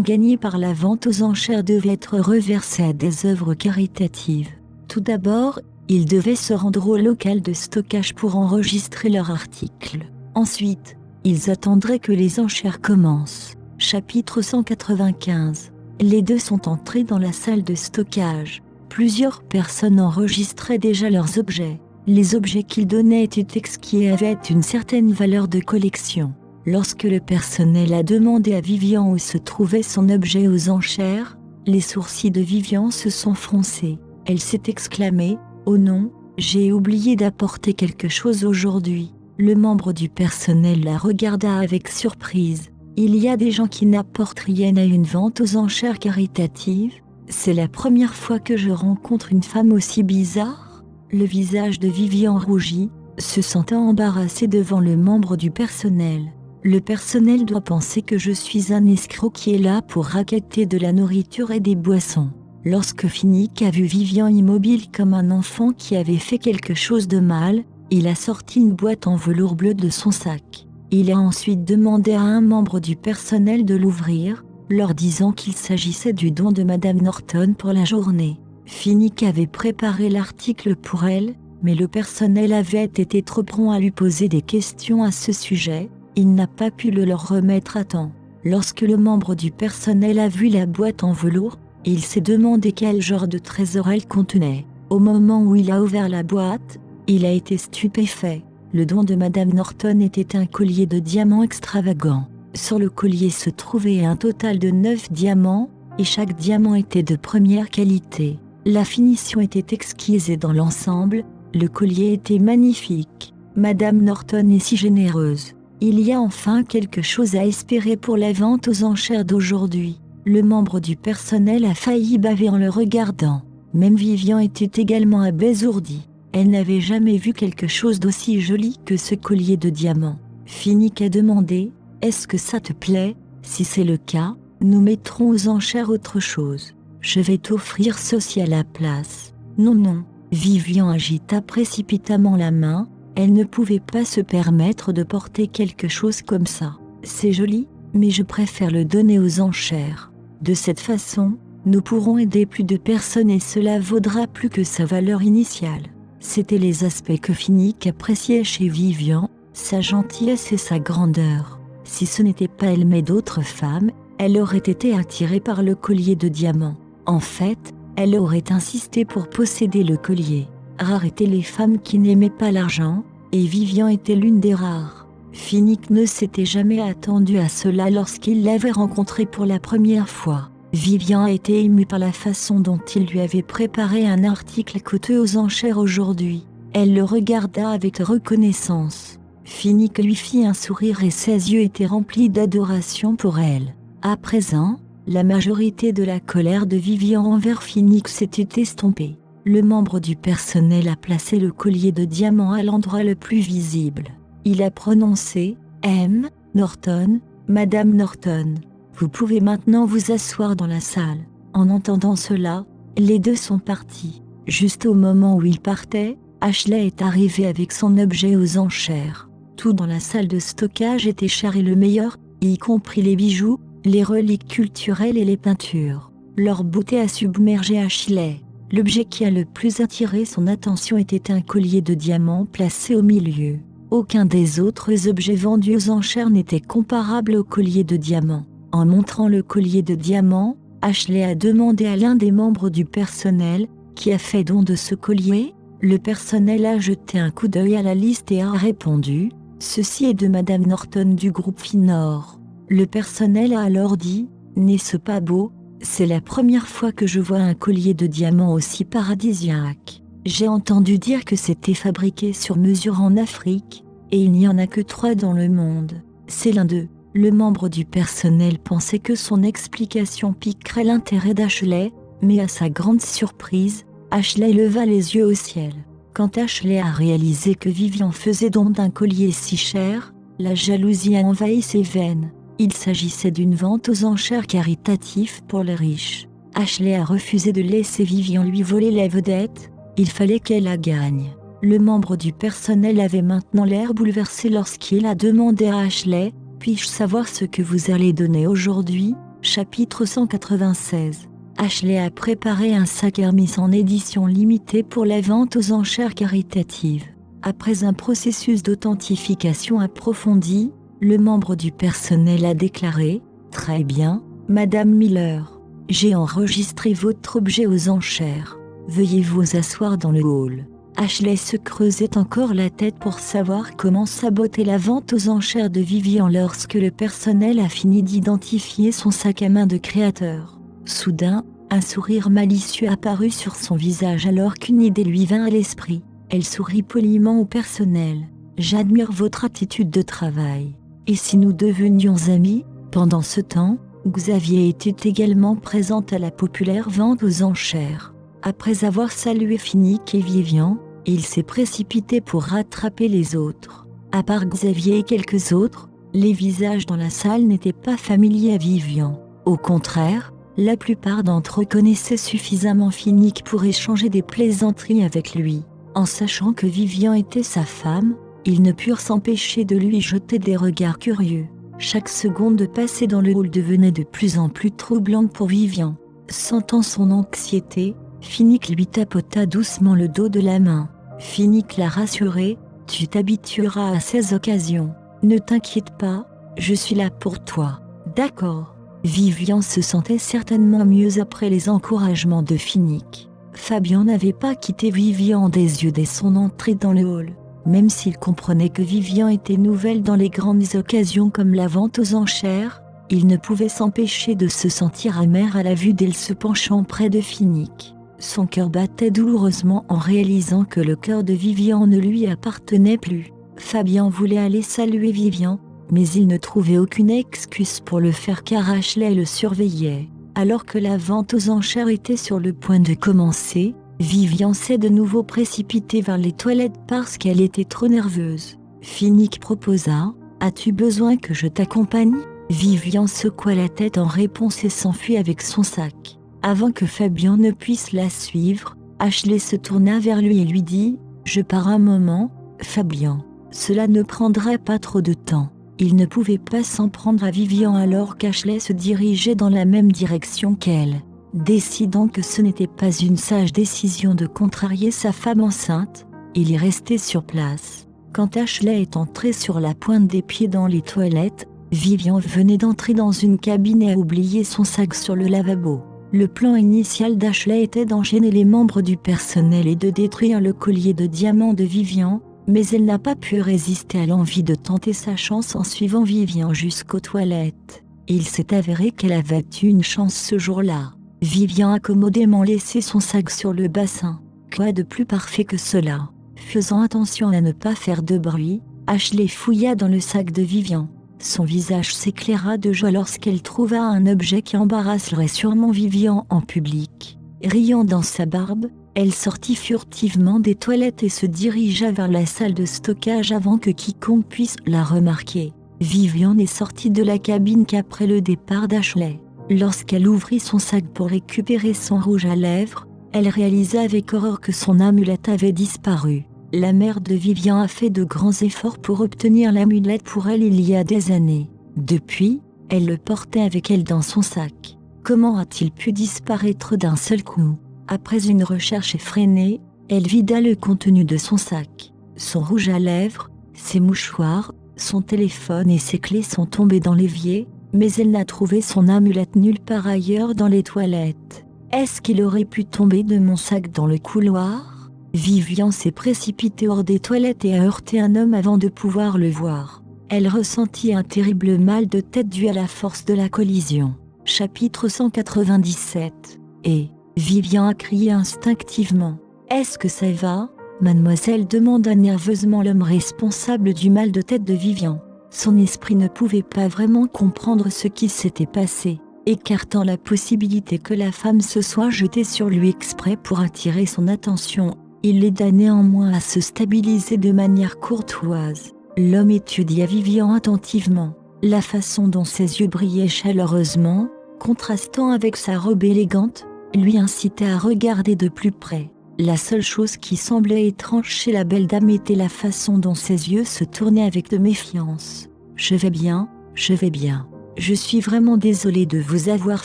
gagné par la vente aux enchères devait être reversé à des œuvres caritatives. Tout d'abord, ils devaient se rendre au local de stockage pour enregistrer leur article. Ensuite, ils attendraient que les enchères commencent. Chapitre 195. Les deux sont entrés dans la salle de stockage. Plusieurs personnes enregistraient déjà leurs objets. Les objets qu'ils donnaient étaient exquis et avaient une certaine valeur de collection. Lorsque le personnel a demandé à Vivian où se trouvait son objet aux enchères, les sourcils de Vivian se sont froncés. Elle s'est exclamée « Oh non, j'ai oublié d'apporter quelque chose aujourd'hui ». Le membre du personnel la regarda avec surprise. « Il y a des gens qui n'apportent rien à une vente aux enchères caritatives. C'est la première fois que je rencontre une femme aussi bizarre ?» Le visage de Vivian rougit, se sentant embarrassée devant le membre du personnel. Le personnel doit penser que je suis un escroc qui est là pour racketter de la nourriture et des boissons. Lorsque Finnick a vu Vivian immobile comme un enfant qui avait fait quelque chose de mal, il a sorti une boîte en velours bleu de son sac. Il a ensuite demandé à un membre du personnel de l'ouvrir, leur disant qu'il s'agissait du don de Madame Norton pour la journée. Finnick avait préparé l'article pour elle, mais le personnel avait été trop prompt à lui poser des questions à ce sujet. Il n'a pas pu le leur remettre à temps. Lorsque le membre du personnel a vu la boîte en velours, il s'est demandé quel genre de trésor elle contenait. Au moment où il a ouvert la boîte, il a été stupéfait. Le don de Madame Norton était un collier de diamants extravagant. Sur le collier se trouvait un total de 9 diamants, et chaque diamant était de première qualité. La finition était exquise et dans l'ensemble, le collier était magnifique. Madame Norton est si généreuse. Il y a enfin quelque chose à espérer pour la vente aux enchères d'aujourd'hui. Le membre du personnel a failli baver en le regardant. Même Vivian était également abasourdie. Elle n'avait jamais vu quelque chose d'aussi joli que ce collier de diamants. Finnick a demandé « Est-ce que ça te plaît? Si c'est le cas, nous mettrons aux enchères autre chose. Je vais t'offrir ceci à la place. » Non, non. Vivian agita précipitamment la main. Elle ne pouvait pas se permettre de porter quelque chose comme ça. C'est joli, mais je préfère le donner aux enchères. De cette façon, nous pourrons aider plus de personnes et cela vaudra plus que sa valeur initiale. C'étaient les aspects que Finnick appréciait chez Vivian, sa gentillesse et sa grandeur. Si ce n'était pas elle mais d'autres femmes, elle aurait été attirée par le collier de diamants. En fait, elle aurait insisté pour posséder le collier. Rares étaient les femmes qui n'aimaient pas l'argent, et Vivian était l'une des rares. Finnick ne s'était jamais attendu à cela lorsqu'il l'avait rencontrée pour la première fois. Vivian a été émue par la façon dont il lui avait préparé un article coûteux aux enchères aujourd'hui. Elle le regarda avec reconnaissance. Finnick lui fit un sourire et ses yeux étaient remplis d'adoration pour elle. À présent, la majorité de la colère de Vivian envers Finnick s'était estompée. Le membre du personnel a placé le collier de diamants à l'endroit le plus visible. Il a prononcé « M. Norton, Madame Norton, vous pouvez maintenant vous asseoir dans la salle. » En entendant cela, les deux sont partis. Juste au moment où ils partaient, Ashley est arrivée avec son objet aux enchères. Tout dans la salle de stockage était cher et le meilleur, y compris les bijoux, les reliques culturelles et les peintures. Leur beauté a submergé Ashley. L'objet qui a le plus attiré son attention était un collier de diamants placé au milieu. Aucun des autres objets vendus aux enchères n'était comparable au collier de diamants. En montrant le collier de diamants, Ashley a demandé à l'un des membres du personnel, qui a fait don de ce collier. Le personnel a jeté un coup d'œil à la liste et a répondu « Ceci est de Madame Norton du groupe Finor ». Le personnel a alors dit « N'est-ce pas beau ? C'est la première fois que je vois un collier de diamants aussi paradisiaque. J'ai entendu dire que c'était fabriqué sur mesure en Afrique, et il n'y en a que 3 dans le monde. C'est l'un d'eux. » Le membre du personnel pensait que son explication piquerait l'intérêt d'Ashley, mais à sa grande surprise, Ashley leva les yeux au ciel. Quand Ashley a réalisé que Vivian faisait don d'un collier si cher, la jalousie a envahi ses veines. Il s'agissait d'une vente aux enchères caritative pour les riches. Ashley a refusé de laisser Vivian lui voler la vedette, il fallait qu'elle la gagne. Le membre du personnel avait maintenant l'air bouleversé lorsqu'il a demandé à Ashley « Puis-je savoir ce que vous allez donner aujourd'hui ? Chapitre 196. Ashley a préparé un sac Hermès en édition limitée pour la vente aux enchères caritatives. Après un processus d'authentification approfondi, le membre du personnel a déclaré « Très bien, Madame Miller, j'ai enregistré votre objet aux enchères. Veuillez vous asseoir dans le hall. » Ashley se creusait encore la tête pour savoir comment saboter la vente aux enchères de Vivian lorsque le personnel a fini d'identifier son sac à main de créateur. Soudain, un sourire malicieux apparut sur son visage alors qu'une idée lui vint à l'esprit. Elle sourit poliment au personnel. « J'admire votre attitude de travail. Et si nous devenions amis ?» Pendant ce temps, Xavier était également présent à la populaire vente aux enchères. Après avoir salué Finnick et Vivian, il s'est précipité pour rattraper les autres. À part Xavier et quelques autres, les visages dans la salle n'étaient pas familiers à Vivian. Au contraire, la plupart d'entre eux connaissaient suffisamment Finnick pour échanger des plaisanteries avec lui. En sachant que Vivian était sa femme, ils ne purent s'empêcher de lui jeter des regards curieux. Chaque seconde passée dans le hall devenait de plus en plus troublante pour Vivian. Sentant son anxiété, Finnick lui tapota doucement le dos de la main. Finnick l'a rassuré, « Tu t'habitueras à ces occasions. Ne t'inquiète pas, je suis là pour toi. » « D'accord. » Vivian se sentait certainement mieux après les encouragements de Finnick. Fabian n'avait pas quitté Vivian des yeux dès son entrée dans le hall. Même s'il comprenait que Vivian était nouvelle dans les grandes occasions comme la vente aux enchères, il ne pouvait s'empêcher de se sentir amer à la vue d'elle se penchant près de Finnick. Son cœur battait douloureusement en réalisant que le cœur de Vivian ne lui appartenait plus. Fabian voulait aller saluer Vivian, mais il ne trouvait aucune excuse pour le faire car Ashley le surveillait. Alors que la vente aux enchères était sur le point de commencer, Vivian s'est de nouveau précipitée vers les toilettes parce qu'elle était trop nerveuse. Finnick proposa « As-tu besoin que je t'accompagne ?» Vivian secoua la tête en réponse et s'enfuit avec son sac. Avant que Fabian ne puisse la suivre, Ashley se tourna vers lui et lui dit « Je pars un moment, Fabian. Cela ne prendrait pas trop de temps. » Il ne pouvait pas s'en prendre à Vivian alors qu'Ashley se dirigeait dans la même direction qu'elle. Décidant que ce n'était pas une sage décision de contrarier sa femme enceinte, il y restait sur place. Quand Ashley est entrée sur la pointe des pieds dans les toilettes, Vivian venait d'entrer dans une cabine et a oublié son sac sur le lavabo. Le plan initial d'Ashley était d'enchaîner les membres du personnel et de détruire le collier de diamants de Vivian, mais elle n'a pas pu résister à l'envie de tenter sa chance en suivant Vivian jusqu'aux toilettes. Il s'est avéré qu'elle avait eu une chance ce jour-là. Vivian a commodément laissé son sac sur le bassin. Quoi de plus parfait que cela ? Faisant attention à ne pas faire de bruit, Ashley fouilla dans le sac de Vivian. Son visage s'éclaira de joie lorsqu'elle trouva un objet qui embarrasserait sûrement Vivian en public. Riant dans sa barbe, elle sortit furtivement des toilettes et se dirigea vers la salle de stockage avant que quiconque puisse la remarquer. Vivian n'est sortie de la cabine qu'après le départ d'Ashley. Lorsqu'elle ouvrit son sac pour récupérer son rouge à lèvres, elle réalisa avec horreur que son amulette avait disparu. La mère de Vivian a fait de grands efforts pour obtenir l'amulette pour elle il y a des années. Depuis, elle le portait avec elle dans son sac. Comment a-t-il pu disparaître d'un seul coup ? Après une recherche effrénée, elle vida le contenu de son sac. Son rouge à lèvres, ses mouchoirs, son téléphone et ses clés sont tombés dans l'évier, mais elle n'a trouvé son amulette nulle part ailleurs dans les toilettes. Est-ce qu'il aurait pu tomber de mon sac dans le couloir ? Vivian s'est précipitée hors des toilettes et a heurté un homme avant de pouvoir le voir. Elle ressentit un terrible mal de tête dû à la force de la collision. Chapitre 197. Et Vivian a crié instinctivement. « Est-ce que ça va, mademoiselle ?» demanda nerveusement l'homme responsable du mal de tête de Vivian. Son esprit ne pouvait pas vraiment comprendre ce qui s'était passé, écartant la possibilité que la femme se soit jetée sur lui exprès pour attirer son attention. Il l'aida néanmoins à se stabiliser de manière courtoise. L'homme étudia Vivian attentivement. La façon dont ses yeux brillaient chaleureusement, contrastant avec sa robe élégante, lui incitait à regarder de plus près. La seule chose qui semblait étrange chez la belle dame était la façon dont ses yeux se tournaient avec de méfiance. « Je vais bien, Je vais bien. Je suis vraiment désolée de vous avoir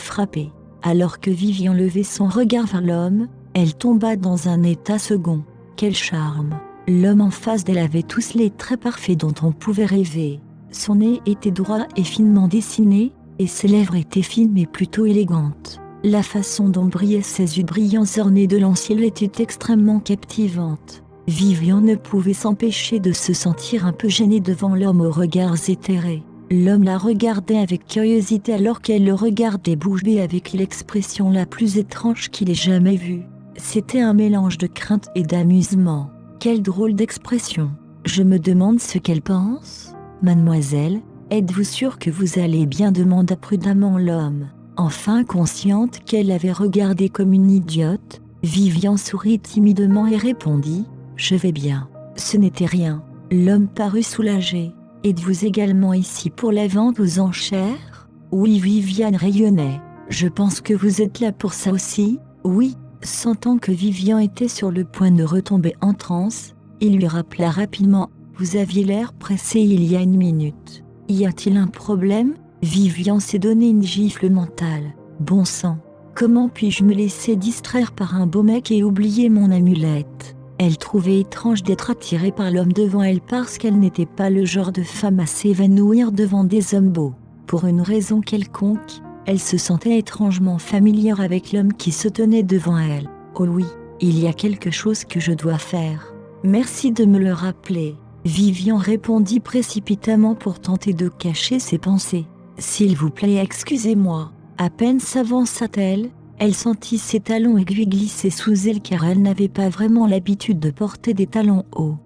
frappé. » Alors que Vivian levait son regard vers l'homme, elle tomba dans un état second. Quel charme! L'homme en face d'elle avait tous les traits parfaits dont on pouvait rêver. Son nez était droit et finement dessiné, et ses lèvres étaient fines mais plutôt élégantes. La façon dont brillaient ses yeux brillants ornés de lentilles était extrêmement captivante. Vivian ne pouvait s'empêcher de se sentir un peu gênée devant l'homme aux regards éthérés. L'homme la regardait avec curiosité alors qu'elle le regardait bouche bée avec l'expression la plus étrange qu'il ait jamais vue. C'était un mélange de crainte et d'amusement. Quelle drôle d'expression! Je me demande ce qu'elle pense. Mademoiselle, êtes-vous sûre que vous allez bien? Demanda prudemment l'homme. Enfin consciente qu'elle avait regardé comme une idiote, Vivian sourit timidement et répondit « Je vais bien. » Ce n'était rien. L'homme parut soulagé. « Êtes-vous également ici pour la vente aux enchères ?» Oui, Vivian rayonnait. « Je pense que vous êtes là pour ça aussi ?» Oui. Sentant que Vivian était sur le point de retomber en transe, il lui rappela rapidement « Vous aviez l'air pressé il y a une minute. Y a-t-il un problème ?» Vivian s'est donné une gifle mentale. Bon sang, comment puis-je me laisser distraire par un beau mec et oublier mon amulette? Elle trouvait étrange d'être attirée par l'homme devant elle parce qu'elle n'était pas le genre de femme à s'évanouir devant des hommes beaux. Pour une raison quelconque, elle se sentait étrangement familière avec l'homme qui se tenait devant elle. Oh oui, il y a quelque chose que je dois faire. Merci de me le rappeler. Vivian répondit précipitamment pour tenter de cacher ses pensées. S'il vous plaît, excusez-moi. À peine s'avança-t-elle, elle sentit ses talons aiguilles glisser sous elle car elle n'avait pas vraiment l'habitude de porter des talons hauts.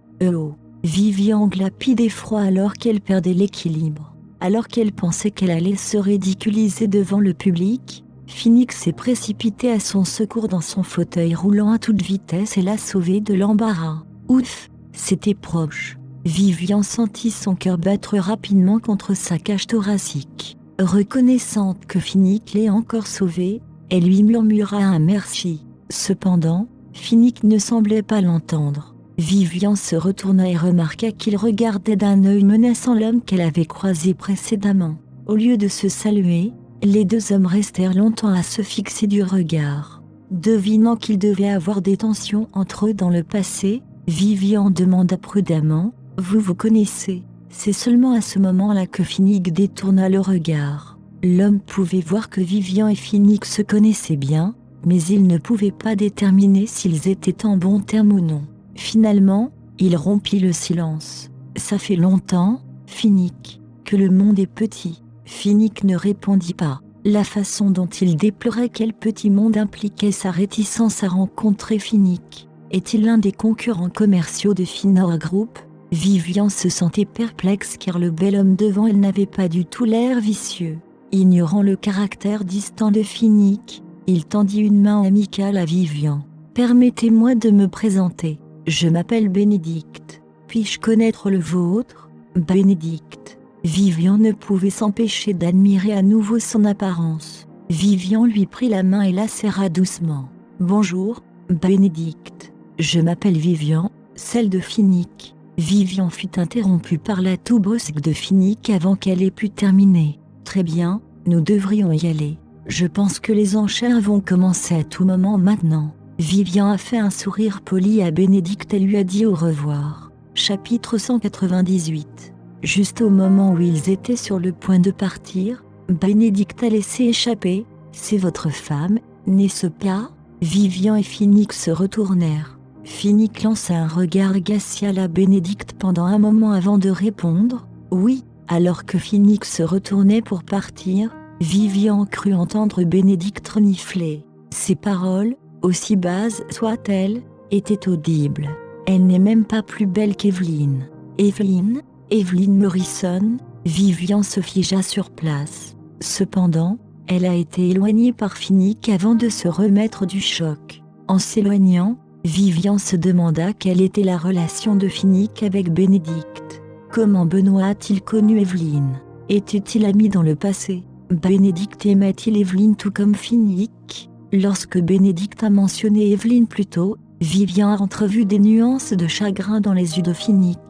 Vivian glapit d'effroi alors qu'elle perdait l'équilibre. Alors qu'elle pensait qu'elle allait se ridiculiser devant le public, Phoenix s'est précipité à son secours dans son fauteuil roulant à toute vitesse et l'a sauvée de l'embarras. Ouf, c'était proche. Vivian sentit son cœur battre rapidement contre sa cage thoracique. Reconnaissante que Phoenix l'ait encore sauvée, elle lui murmura un merci. Cependant, Phoenix ne semblait pas l'entendre. Vivian se retourna et remarqua qu'il regardait d'un œil menaçant l'homme qu'elle avait croisé précédemment. Au lieu de se saluer, les deux hommes restèrent longtemps à se fixer du regard. Devinant qu'il devait avoir des tensions entre eux dans le passé, Vivian demanda prudemment « Vous vous connaissez ?» C'est seulement à ce moment-là que Phoenix détourna le regard. L'homme pouvait voir que Vivian et Phoenix se connaissaient bien, mais il ne pouvait pas déterminer s'ils étaient en bons termes ou non. Finalement, il rompit le silence. « Ça fait longtemps, Phoenix, que le monde est petit. » Phoenix ne répondit pas. La façon dont il déplorait quel petit monde impliquait sa réticence à rencontrer Phoenix. Est-il l'un des concurrents commerciaux de Finora Group? Vivian se sentait perplexe car le bel homme devant elle n'avait pas du tout l'air vicieux. Ignorant le caractère distant de Phoenix, il tendit une main amicale à Vivian. « Permettez-moi de me présenter. Je m'appelle Bénédicte. Puis-je connaître le vôtre ?» Bénédicte. Vivian ne pouvait s'empêcher d'admirer à nouveau son apparence. Vivian lui prit la main et la serra doucement. « Bonjour, Bénédicte. Je m'appelle Vivian, celle de Phoenix. » Vivian fut interrompue par la toux brusque de Phoenix avant qu'elle ait pu terminer. « Très bien, nous devrions y aller. Je pense que les enchères vont commencer à tout moment maintenant. » Vivian a fait un sourire poli à Bénédicte et lui a dit au revoir. Chapitre 198. Juste au moment où ils étaient sur le point de partir, Bénédicte a laissé échapper « C'est votre femme, n'est-ce pas ?» Vivian et Phoenix se retournèrent. Phoenix lança un regard glacial à Bénédicte pendant un moment avant de répondre « Oui ». Alors que Phoenix se retournait pour partir, Vivian crut entendre Bénédicte renifler. Ces paroles, aussi basses soient-elles, étaient audibles. Elle n'est même pas plus belle qu'Evelyn. Evelyn Morrison. Vivian se figea sur place. Cependant, elle a été éloignée par Phoenix avant de se remettre du choc. En s'éloignant, Vivian se demanda quelle était la relation de Phoenix avec Bénédicte. Comment Benoît a-t-il connu Evelyn? Étaient-ils amis dans le passé? Bénédicte aimait-il Evelyn tout comme Phoenix? Lorsque Bénédicte a mentionné Evelyn plus tôt, Vivian a entrevu des nuances de chagrin dans les yeux de Phoenix.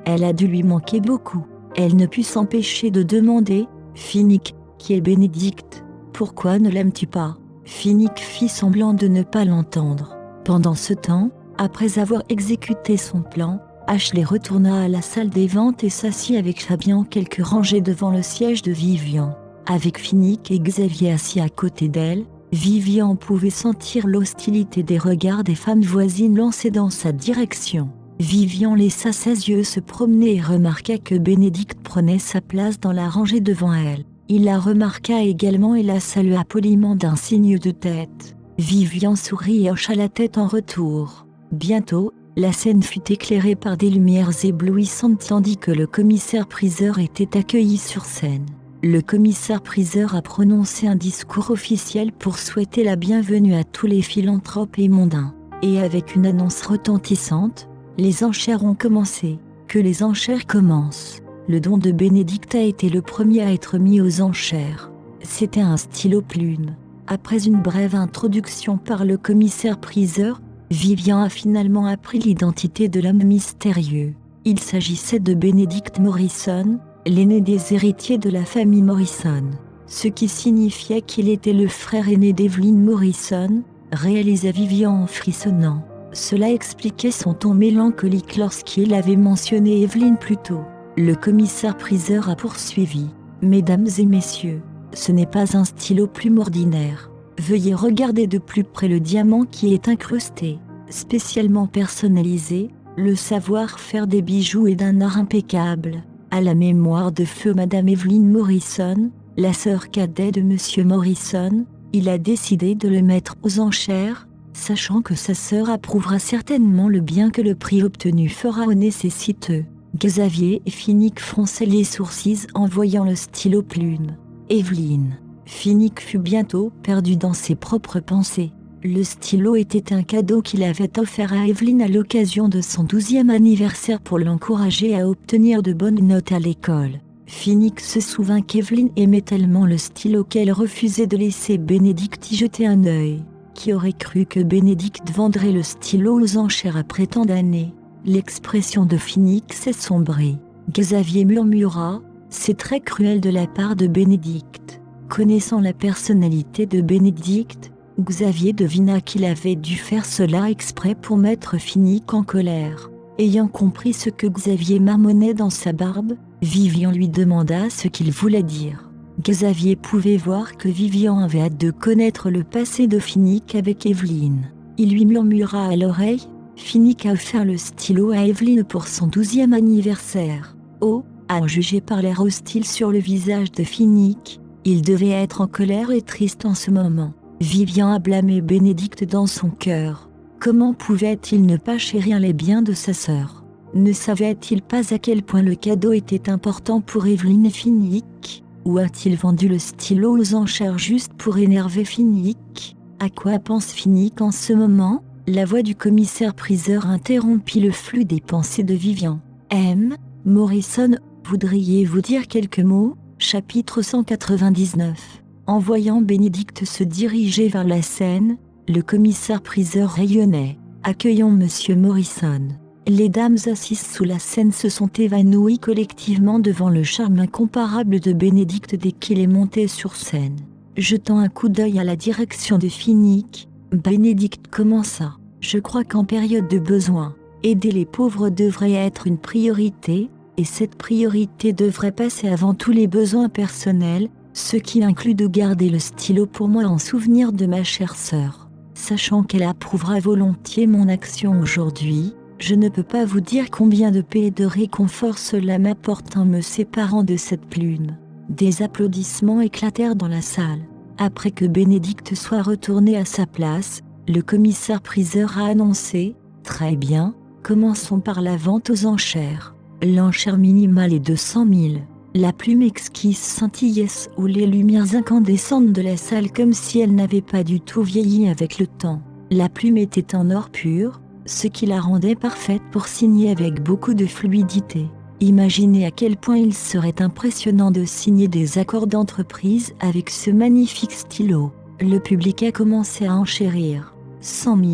Elle a dû lui manquer beaucoup. Elle ne put s'empêcher de demander « Finnick, qui est Bénédicte, pourquoi ne l'aimes-tu pas ?» Finnick fit semblant de ne pas l'entendre. Pendant ce temps, après avoir exécuté son plan, Ashley retourna à la salle des ventes et s'assit avec Fabian quelques rangées devant le siège de Vivian. Avec Finnick et Xavier assis à côté d'elle, Vivian pouvait sentir l'hostilité des regards des femmes voisines lancés dans sa direction. Vivian laissa ses yeux se promener et remarqua que Bénédicte prenait sa place dans la rangée devant elle. Il la remarqua également et la salua poliment d'un signe de tête. Vivian sourit et hocha la tête en retour. Bientôt, la scène fut éclairée par des lumières éblouissantes tandis que le commissaire-priseur était accueilli sur scène. Le commissaire-priseur a prononcé un discours officiel pour souhaiter la bienvenue à tous les philanthropes et mondains. Et avec une annonce retentissante, les enchères ont commencé. Que les enchères commencent. Le don de Bénédicte a été le premier à être mis aux enchères. C'était un stylo plume. Après une brève introduction par le commissaire-priseur, Vivian a finalement appris l'identité de l'homme mystérieux. Il s'agissait de Bénédicte Morrison, l'aîné des héritiers de la famille Morrison. Ce qui signifiait qu'il était le frère aîné d'Evelyn Morrison, réalisa Vivian en frissonnant. Cela expliquait son ton mélancolique lorsqu'il avait mentionné Evelyn plus tôt. Le commissaire-priseur a poursuivi. « Mesdames et messieurs, ce n'est pas un stylo plume ordinaire. Veuillez regarder de plus près le diamant qui est incrusté, spécialement personnalisé, le savoir-faire des bijoux et d'un art impeccable. À la mémoire de feu Madame Evelyn Morrison, la sœur cadette de Monsieur Morrison, il a décidé de le mettre aux enchères, sachant que sa sœur approuvera certainement le bien que le prix obtenu fera au nécessiteux. » Xavier et Finnick fronçaient les sourcils en voyant le stylo plume. Evelyn. Finnick fut bientôt perdu dans ses propres pensées. Le stylo était un cadeau qu'il avait offert à Evelyn à l'occasion de son 12e anniversaire pour l'encourager à obtenir de bonnes notes à l'école. Finnick se souvint qu'Evelyn aimait tellement le stylo qu'elle refusait de laisser Bénédicte y jeter un œil. Qui aurait cru que Bénédicte vendrait le stylo aux enchères après tant d'années? L'expression de Finnick s'essombrit. Xavier murmura « C'est très cruel de la part de Bénédicte ». Connaissant la personnalité de Bénédicte, Xavier devina qu'il avait dû faire cela exprès pour mettre Finnick en colère. Ayant compris ce que Xavier marmonnait dans sa barbe, Vivian lui demanda ce qu'il voulait dire. Xavier pouvait voir que Vivian avait hâte de connaître le passé de Finnick avec Evelyn. Il lui murmura à l'oreille « Finnick a offert le stylo à Evelyn pour son 12e anniversaire. » Oh, à en juger par l'air hostile sur le visage de Finnick, il devait être en colère et triste en ce moment. Vivian a blâmé Bénédicte dans son cœur. Comment pouvait-il ne pas chérir les biens de sa sœur? Ne savait-il pas à quel point le cadeau était important pour Evelyn et Finnick? Ou a-t-il vendu le stylo aux enchères juste pour énerver Finnick? À quoi pense Finnick en ce moment? La voix du commissaire-priseur interrompit le flux des pensées de Vivian. M. Morrison, voudriez-vous dire quelques mots? Chapitre 199. En voyant Bénédicte se diriger vers la scène, le commissaire-priseur rayonnait. Accueillons Monsieur Morrison. Les dames assises sous la scène se sont évanouies collectivement devant le charme incomparable de Bénédicte dès qu'il est monté sur scène. Jetant un coup d'œil à la direction de Finnick, Bénédicte commença. Je crois qu'en période de besoin, aider les pauvres devrait être une priorité, et cette priorité devrait passer avant tous les besoins personnels, ce qui inclut de garder le stylo pour moi en souvenir de ma chère sœur. Sachant qu'elle approuvera volontiers mon action aujourd'hui, je ne peux pas vous dire combien de paix et de réconfort cela m'apporte en me séparant de cette plume. Des applaudissements éclatèrent dans la salle. Après que Bénédicte soit retournée à sa place, le commissaire-priseur a annoncé « Très bien, commençons par la vente aux enchères. L'enchère minimale est de 100 000. » La plume exquise scintillait sous les lumières incandescentes de la salle comme si elle n'avait pas du tout vieilli avec le temps. La plume était en or pur, ce qui la rendait parfaite pour signer avec beaucoup de fluidité. Imaginez à quel point il serait impressionnant de signer des accords d'entreprise avec ce magnifique stylo. Le public a commencé à enchérir. 100 000,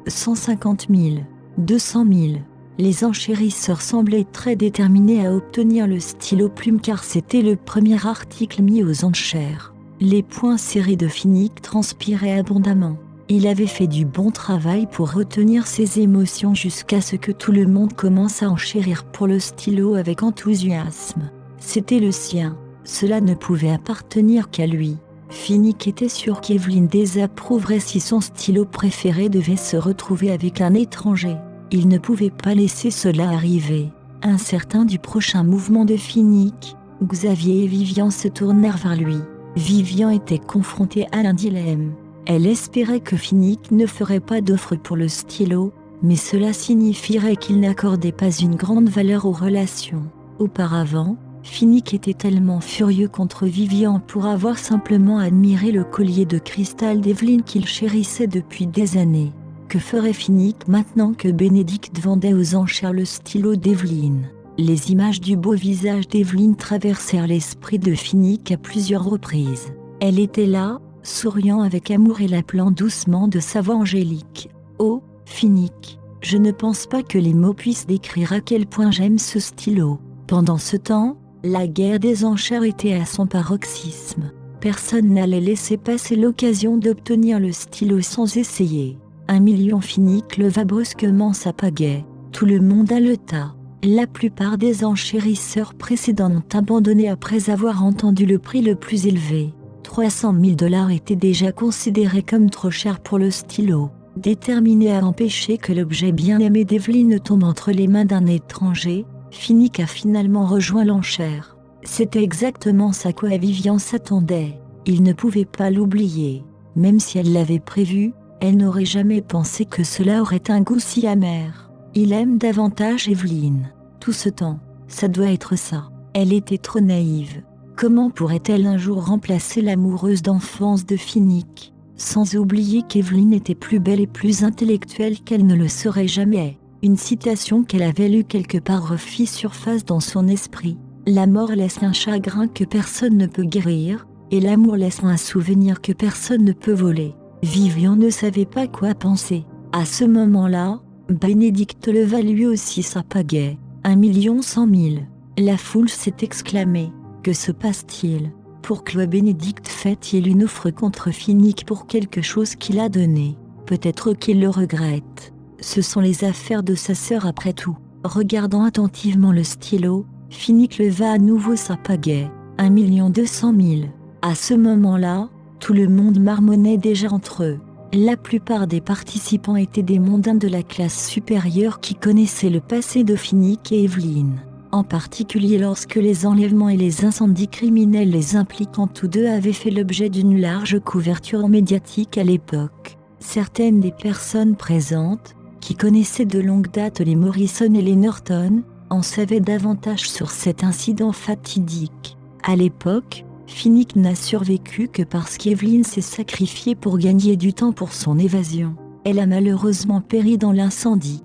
150 000, 200 000. Les enchérisseurs semblaient très déterminés à obtenir le stylo plume car c'était le premier article mis aux enchères. Les poings serrés de Finnick transpiraient abondamment. Il avait fait du bon travail pour retenir ses émotions jusqu'à ce que tout le monde commence à enchérir pour le stylo avec enthousiasme. C'était le sien, cela ne pouvait appartenir qu'à lui. Finnick était sûr qu'Evelyn désapprouverait si son stylo préféré devait se retrouver avec un étranger. Il ne pouvait pas laisser cela arriver. Incertain du prochain mouvement de Finnick, Xavier et Vivian se tournèrent vers lui. Vivian était confrontée à un dilemme. Elle espérait que Finnick ne ferait pas d'offre pour le stylo, mais cela signifierait qu'il n'accordait pas une grande valeur aux relations. Auparavant, Finnick était tellement furieux contre Vivian pour avoir simplement admiré le collier de cristal d'Evelyn qu'il chérissait depuis des années. Que ferait Finnick maintenant que Bénédicte vendait aux enchères le stylo d'Evelyn? Les images du beau visage d'Evelyn traversèrent l'esprit de Finnick à plusieurs reprises. Elle était là, souriant avec amour et l'appelant doucement de sa voix angélique. « Oh, Finnick, je ne pense pas que les mots puissent décrire à quel point j'aime ce stylo. » Pendant ce temps, la guerre des enchères était à son paroxysme. Personne n'allait laisser passer l'occasion d'obtenir le stylo sans essayer. 1 million. Finnick leva brusquement sa pagaie. Tout le monde haleta. La plupart des enchérisseurs précédents ont abandonné après avoir entendu le prix le plus élevé. 300 000 $ était déjà considéré comme trop cher pour le stylo. Déterminé à empêcher que l'objet bien-aimé d'Evelyn ne tombe entre les mains d'un étranger, Finnick a finalement rejoint l'enchère. C'était exactement ça à quoi Vivian s'attendait. Il ne pouvait pas l'oublier. Même si elle l'avait prévu, elle n'aurait jamais pensé que cela aurait un goût si amer. Il aime davantage Evelyn. Tout ce temps, ça doit être ça. Elle était trop naïve. Comment pourrait-elle un jour remplacer l'amoureuse d'enfance de Finnick? Sans oublier qu'Evelyn était plus belle et plus intellectuelle qu'elle ne le serait jamais. Une citation qu'elle avait lue quelque part refit surface dans son esprit. La mort laisse un chagrin que personne ne peut guérir, et l'amour laisse un souvenir que personne ne peut voler. Vivian ne savait pas quoi penser. À ce moment-là, Bénédicte leva lui aussi sa pagaie. 1 100 000. La foule s'est exclamée. Que se passe-t-il? Pourquoi Bénédicte fait-il une offre contre Finnick pour quelque chose qu'il a donné? Peut-être qu'il le regrette. Ce sont les affaires de sa sœur après tout. Regardant attentivement le stylo, Finnick leva à nouveau sa pagaie. 1 200 000. À ce moment-là, tout le monde marmonnait déjà entre eux. La plupart des participants étaient des mondains de la classe supérieure qui connaissaient le passé de Finnick et Evelyn. En particulier lorsque les enlèvements et les incendies criminels les impliquant tous deux avaient fait l'objet d'une large couverture médiatique à l'époque. Certaines des personnes présentes, qui connaissaient de longue date les Morrison et les Norton, en savaient davantage sur cet incident fatidique. À l'époque, Finnick n'a survécu que parce qu'Evelyn s'est sacrifiée pour gagner du temps pour son évasion. Elle a malheureusement péri dans l'incendie.